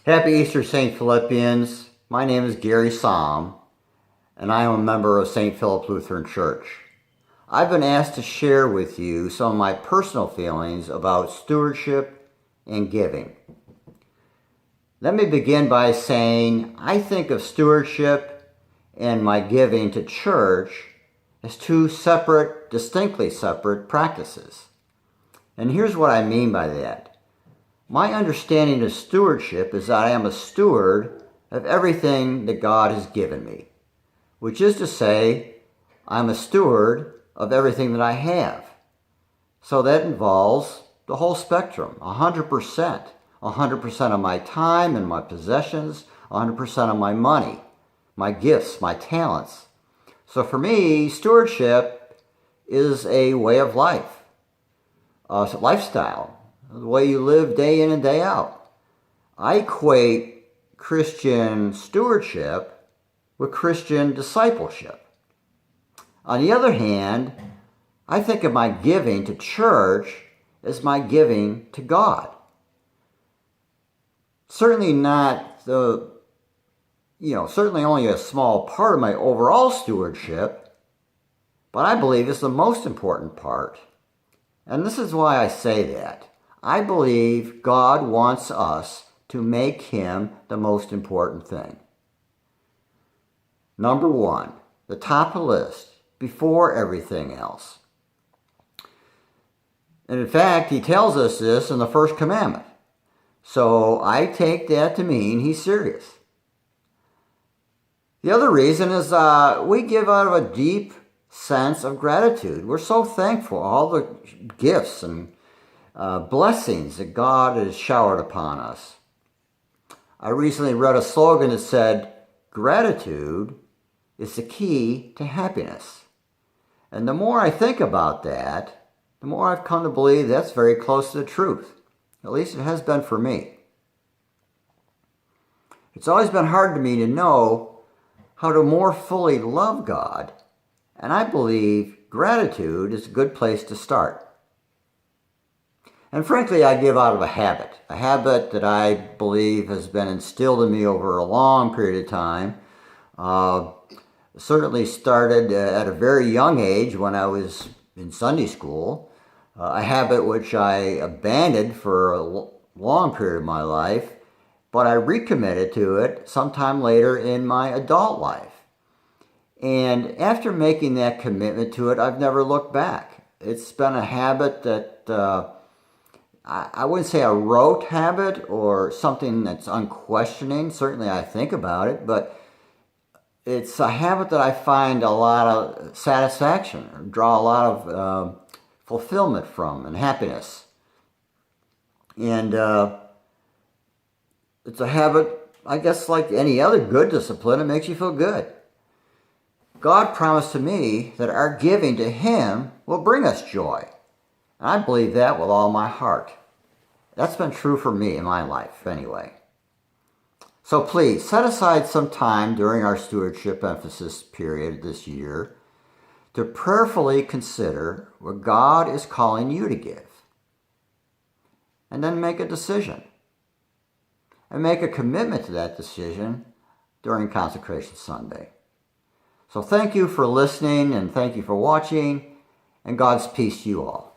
Happy Easter, St. Philippians. My name is Gary Somm, and I am a member of St. Philip Lutheran Church. I've been asked to share with you some of my personal feelings about stewardship and giving. Let me begin by saying I think of stewardship and my giving to church as two separate, distinctly separate practices. And here's what I mean by that. My understanding of stewardship is that I am a steward of everything that God has given me, which is to say, I'm a steward of everything that I have. So that involves the whole spectrum, 100%. 100% of my time and my possessions, 100% of my money, my gifts, my talents. So for me, stewardship is a way of life, a lifestyle. The way you live day in and day out. I equate Christian stewardship with Christian discipleship. On the other hand, I think of my giving to church as my giving to God. Certainly not certainly only a small part of my overall stewardship, but I believe it's the most important part. And this is why I say that. I believe God wants us to make Him the most important thing. Number one, the top of the list, before everything else. And in fact, He tells us this in the first commandment. So I take that to mean He's serious. The other reason is we give out of a deep sense of gratitude. We're so thankful for all the gifts and blessings that God has showered upon us. I recently read a slogan that said, gratitude is the key to happiness. And the more I think about that, the more I've come to believe that's very close to the truth. At least it has been for me. It's always been hard to me to know how to more fully love God, and I believe gratitude is a good place to start. And frankly, I give out of a habit that I believe has been instilled in me over a long period of time. Certainly started at a very young age when I was in Sunday school, a habit which I abandoned for a long period of my life, but I recommitted to it sometime later in my adult life. And after making that commitment to it, I've never looked back. It's been a habit that I wouldn't say a rote habit or something that's unquestioning. Certainly I think about it, but it's a habit that I find a lot of satisfaction, or draw a lot of fulfillment from and happiness. And it's a habit, I guess, like any other good discipline, it makes you feel good. God promised to me that our giving to Him will bring us joy. And I believe that with all my heart. That's been true for me in my life, anyway. So please, set aside some time during our stewardship emphasis period this year to prayerfully consider what God is calling you to give. And then make a decision. And make a commitment to that decision during Consecration Sunday. So thank you for listening and thank you for watching, and God's peace to you all.